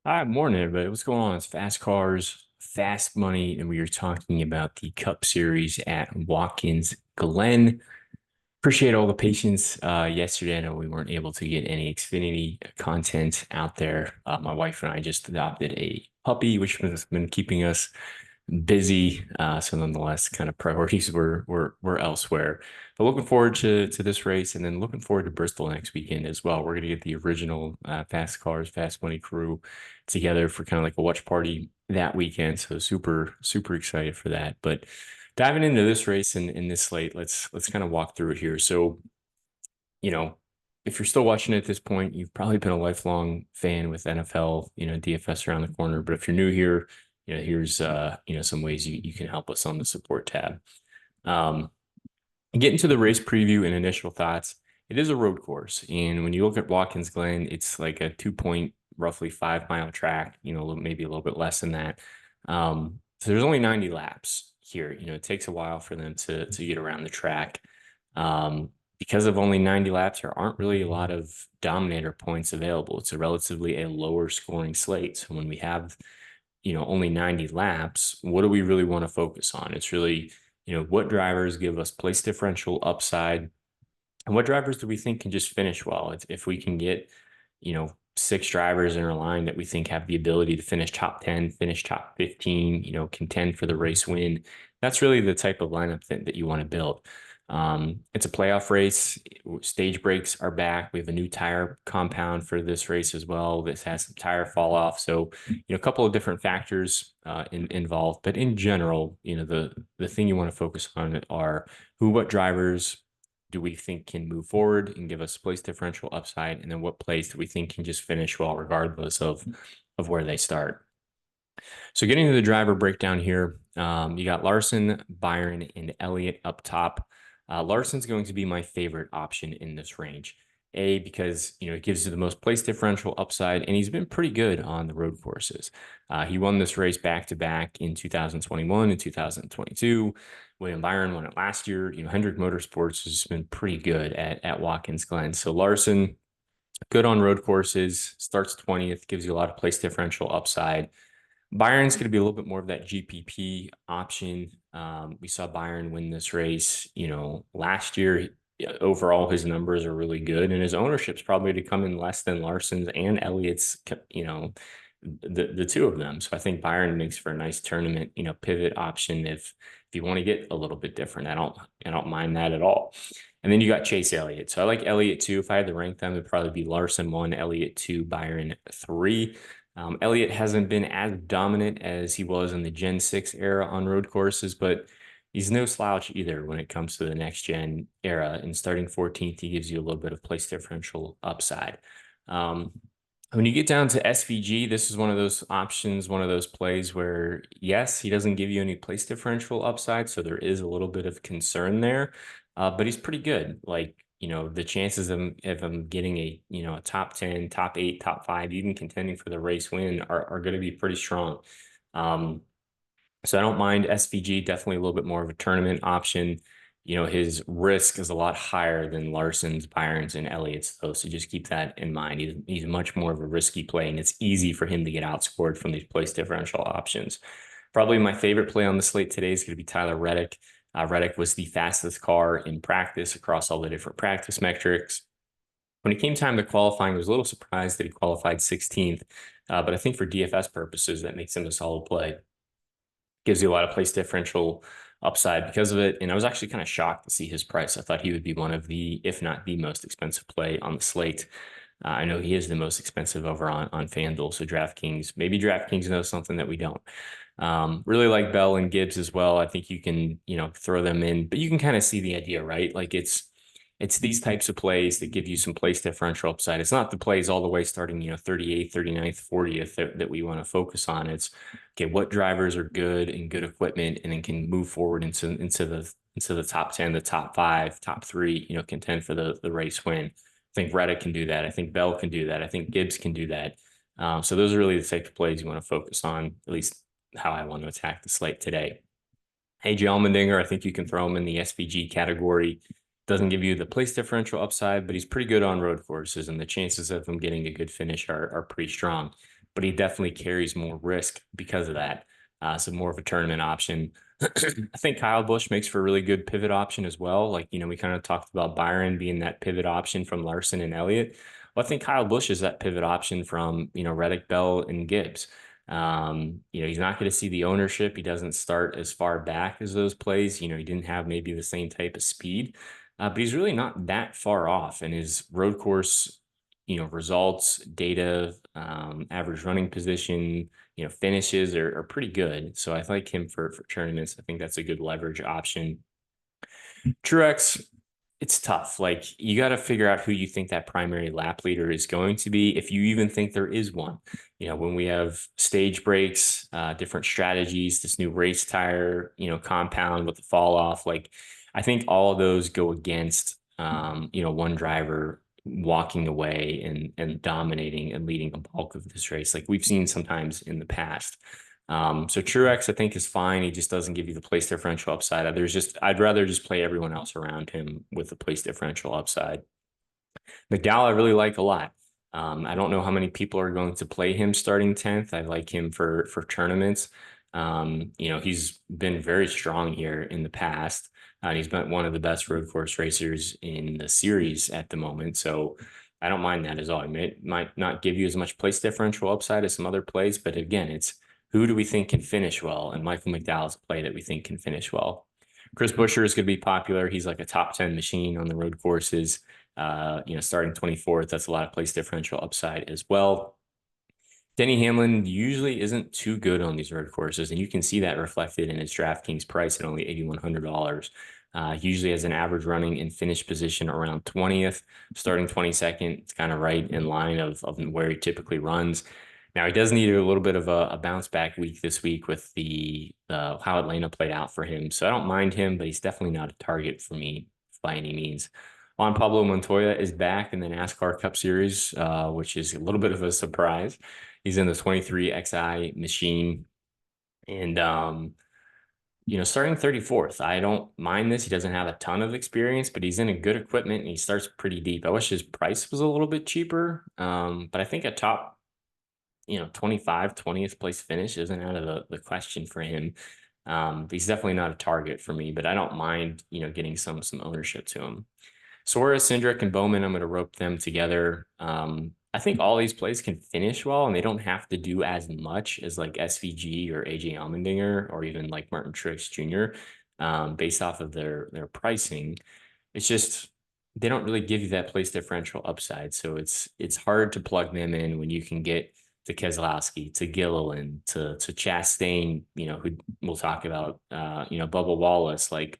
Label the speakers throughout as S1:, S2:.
S1: Hi, morning, everybody. What's going on? It's Fast Cars, Fast Money, and we are talking about the Cup Series at Watkins Glen. Appreciate all the patience yesterday. I know we weren't able to get any Xfinity content out there. My wife and I just adopted a puppy, which has been keeping us busy. So nonetheless, kind of priorities were elsewhere. But looking forward to this race, and then looking forward to Bristol next weekend as well. We're gonna get the original Fast Cars, Fast Money crew together for kind of like a watch party that weekend. So super excited for that. But diving into this race and in this slate, let's kind of walk through it here. So, you know, if you're still watching at this point, you've probably been a lifelong fan with NFL, DFS around the corner. But if you're new here, here's some ways you can help us on the support tab. Um, Getting to the race preview and initial thoughts, it is a road course. And when you look at Watkins Glen, it's like a 2 point, roughly 5 mile track, maybe a little bit less than that. So there's only 90 laps here. It takes a while for them to get around the track. Um, because of only 90 laps, there aren't really a lot of dominator points available. It's a relatively a lower scoring slate. So when we have, only 90 laps, what do we really want to focus on? It's really, what drivers give us place differential upside, and what drivers do we think can just finish well? If we can get, six drivers in our line that we think have the ability to finish top 10, finish top 15, contend for the race win, that's really the type of lineup that you want to build. It's a playoff race. Stage breaks are back. We have a new tire compound for this race as well. This has some tire fall off. So, a couple of different factors involved. But in general, the thing you want to focus on are what drivers do we think can move forward and give us place differential upside, and then what plays do we think can just finish well regardless of where they start. So getting to the driver breakdown here, you got Larson, Byron, and Elliott up top. Larson's going to be my favorite option in this range. Because it gives you the most place differential upside, and he's been pretty good on the road courses. He won this race back to back in 2021 and 2022. William Byron won it last year. Hendrick Motorsports has been pretty good at Watkins Glen. So Larson, good on road courses, starts 20th, gives you a lot of place differential upside. Byron's going to be a little bit more of that GPP option. We saw Byron win this race, last year. Overall, his numbers are really good, and his ownership's probably to come in less than Larson's and Elliott's, the two of them. So I think Byron makes for a nice tournament, pivot option if you want to get a little bit different. I don't mind that at all. And then you got Chase Elliott. So I like Elliott too. If I had to rank them, it'd probably be Larson 1, Elliott 2, Byron 3. Elliott hasn't been as dominant as he was in the Gen 6 era on road courses, but he's no slouch either when it comes to the next gen era. And starting 14th, he gives you a little bit of place differential upside. When you get down to SVG, this is one of those options, one of those plays where, yes, he doesn't give you any place differential upside, so there is a little bit of concern there, but he's pretty good. Like, the chances of him getting a top 10, top 8, top 5, even contending for the race win are going to be pretty strong. So I don't mind SVG, definitely a little bit more of a tournament option. His risk is a lot higher than Larson's, Byron's, and Elliott's, though. So just keep that in mind. He's much more of a risky play, and it's easy for him to get outscored from these place differential options. Probably my favorite play on the slate today is going to be Tyler Reddick. Reddick was the fastest car in practice across all the different practice metrics. When it came time to qualifying, I was a little surprised that he qualified 16th, but I think for DFS purposes, that makes him a solid play. Gives you a lot of place differential upside because of it. And I was actually kind of shocked to see his price. I thought he would be one of the, if not the most expensive play on the slate. I know he is the most expensive over on FanDuel. So maybe DraftKings knows something that we don't. Really like Bell and Gibbs as well. I think you can, throw them in, but you can kind of see the idea, right? Like it's these types of plays that give you some place differential upside. It's not the plays all the way starting, 38th, 39th, 40th that we want to focus on. It's okay, what drivers are good and good equipment and then can move forward into the top 10, the top 5, top 3, contend for the race win. I think Reddick can do that. I think Bell can do that. I think Gibbs can do that. So those are really the type of plays you want to focus on, at least how I want to attack the slate today. AJ Allmendinger, I think you can throw him in the SVG category. Doesn't give you the place differential upside, but he's pretty good on road courses, and the chances of him getting a good finish are pretty strong. but he definitely carries more risk because of that. So more of a tournament option. I think Kyle Busch makes for a really good pivot option as well. Like, we kind of talked about Byron being that pivot option from Larson and Elliott. Well, I think Kyle Busch is that pivot option from, Reddick, Bell, and Gibbs. He's not going to see the ownership. He doesn't start as far back as those plays. He didn't have maybe the same type of speed, but he's really not that far off. And his road course, results, data, average running position, finishes are pretty good. So I like him for tournaments. I think that's a good leverage option. Truex, it's tough. Like, you got to figure out who you think that primary lap leader is going to be, if you even think there is one. When we have stage breaks, different strategies, this new race tire, compound with the fall off, like, I think all of those go against, one driver walking away and dominating and leading a bulk of this race, like we've seen sometimes in the past. So Truex, I think, is fine. He just doesn't give you the place differential upside. I'd rather just play everyone else around him with the place differential upside. McDowell, I really like a lot. I don't know how many people are going to play him starting 10th. I like him for tournaments. He's been very strong here in the past. And he's been one of the best road course racers in the series at the moment. So I don't mind that as all. It might not give you as much place differential upside as some other plays, but again, it's who do we think can finish well? And Michael McDowell's a play that we think can finish well. Chris Buescher is going to be popular. He's like a top 10 machine on the road courses. Starting 24th, that's a lot of place differential upside as well. Denny Hamlin usually isn't too good on these road courses, and you can see that reflected in his DraftKings price at only $8,100. He usually has an average running and finish position around 20th, starting 22nd. It's kind of right in line of where he typically runs. Now, he does need a little bit of a bounce back week this week with the how Atlanta played out for him. So I don't mind him, but he's definitely not a target for me by any means. Juan Pablo Montoya is back in the NASCAR Cup Series, which is a little bit of a surprise. He's in the 23XI machine. And, starting 34th, I don't mind this. He doesn't have a ton of experience, but he's in a good equipment and he starts pretty deep. I wish his price was a little bit cheaper. But I think a top, 25, 20th place finish isn't out of the question for him. He's definitely not a target for me, but I don't mind, getting some ownership to him. Suarez, Cindric, and Bowman, I'm going to rope them together. I think all these plays can finish well, and they don't have to do as much as like SVG or AJ Allmendinger or even like Martin Truex Jr. Based off of their pricing. It's just they don't really give you that place differential upside, so it's hard to plug them in when you can get to Keselowski, to Gilliland, to Chastain, who we'll talk about, Bubba Wallace, like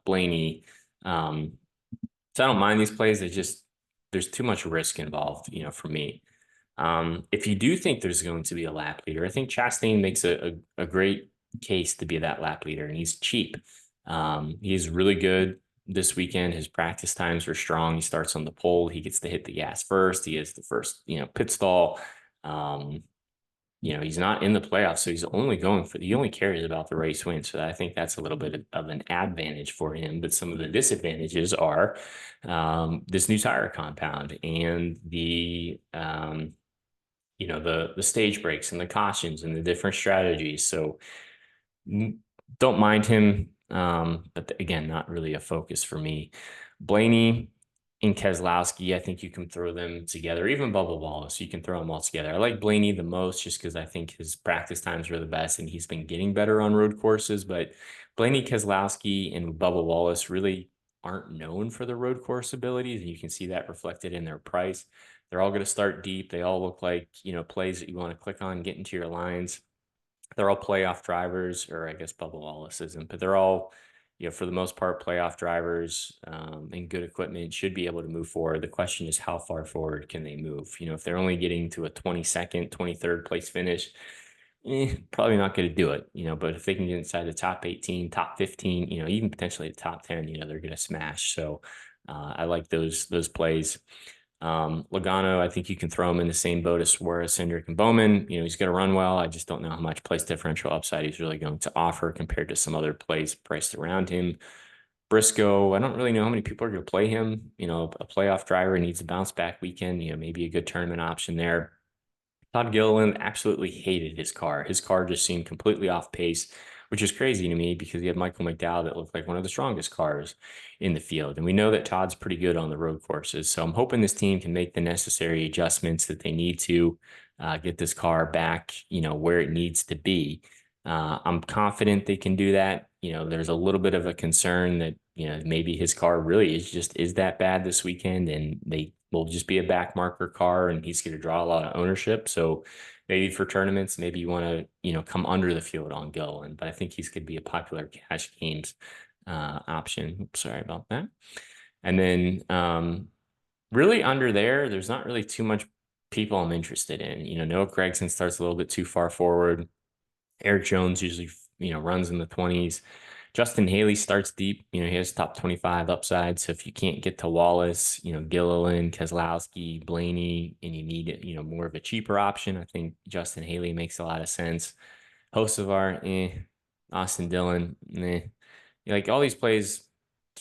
S1: Blaney. So I don't mind these plays. There's too much risk involved, for me. If you do think there's going to be a lap leader, I think Chastain makes a great case to be that lap leader, and he's cheap. He's really good this weekend. His practice times are strong. He starts on the pole. He gets to hit the gas first. He is the first, pit stall. He's not in the playoffs, so he only cares about the race win. So I think that's a little bit of an advantage for him. But some of the disadvantages are this new tire compound and the stage breaks and the cautions and the different strategies. So don't mind him. But again, not really a focus for me. Blaney and Keselowski, I think you can throw them together. Even Bubba Wallace, you can throw them all together. I like Blaney the most just because I think his practice times are the best and he's been getting better on road courses. But Blaney, Keselowski, and Bubba Wallace really aren't known for their road course abilities, and you can see that reflected in their price. They're all going to start deep. They all look like, plays that you want to click on, get into your lines. They're all playoff drivers, or I guess Bubba Wallace isn't, but they're all, for the most part, playoff drivers and good equipment, should be able to move forward. The question is, how far forward can they move? If they're only getting to a 22nd, 23rd place finish, probably not going to do it, but if they can get inside the top 18, top 15, even potentially the top 10, they're going to smash. So I like those plays. Logano, I think you can throw him in the same boat as Suarez, Cindric, and Bowman. He's going to run well. I just don't know how much place differential upside he's really going to offer compared to some other plays priced around him. Briscoe, I don't really know how many people are going to play him. A playoff driver needs a bounce back weekend, maybe a good tournament option there. Todd Gilliland absolutely hated his car. His car just seemed completely off pace, which is crazy to me because he had Michael McDowell that looked like one of the strongest cars in the field. And we know that Todd's pretty good on the road courses. So I'm hoping this team can make the necessary adjustments that they need to get this car back, where it needs to be. I'm confident they can do that. There's a little bit of a concern that, maybe his car really is that bad this weekend and they will just be a back marker car and he's going to draw a lot of ownership. So maybe for tournaments, maybe you want to, come under the field on Gillen, but I think he's could be a popular cash games option. Oops, sorry about that. And then really under there's not really too much people I'm interested in. Noah Gregson starts a little bit too far forward. Eric Jones usually, runs in the 20s. Justin Haley starts deep. He has top 25 upside. So if you can't get to Wallace, Gilliland, Keselowski, Blaney, and you need, more of a cheaper option, I think Justin Haley makes a lot of sense. Hocevar, Austin Dillon, Like all these plays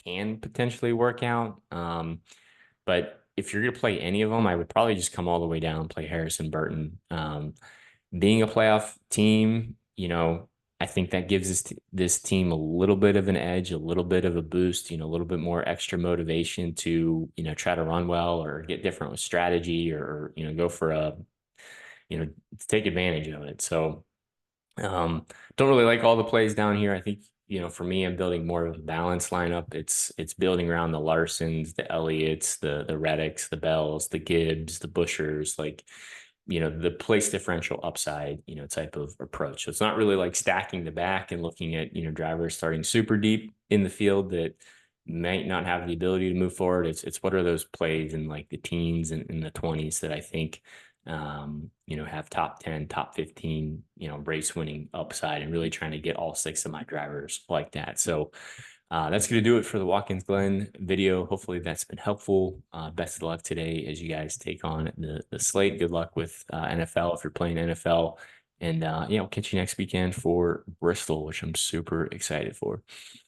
S1: can potentially work out. But if you're going to play any of them, I would probably just come all the way down and play Harrison Burton. Being a playoff team, I think that gives this team a little bit of an edge, a little bit of a boost, a little bit more extra motivation to, try to run well or get different with strategy or, go for to take advantage of it. So don't really like all the plays down here. I think, for me, I'm building more of a balanced lineup. It's building around the Larsons, the Elliots, the Reddicks, the Bells, the Gibbs, the Bushers, like, the place differential upside, type of approach. So it's not really like stacking the back and looking at, drivers starting super deep in the field that might not have the ability to move forward. It's what are those plays in like the teens and in the 20s that I think, have top 10, top 15, race winning upside and really trying to get all six of my drivers like that. So that's going to do it for the Watkins Glen video. Hopefully that's been helpful. Best of luck today as you guys take on the slate. Good luck with NFL if you're playing NFL. And, I'll catch you next weekend for Bristol, which I'm super excited for.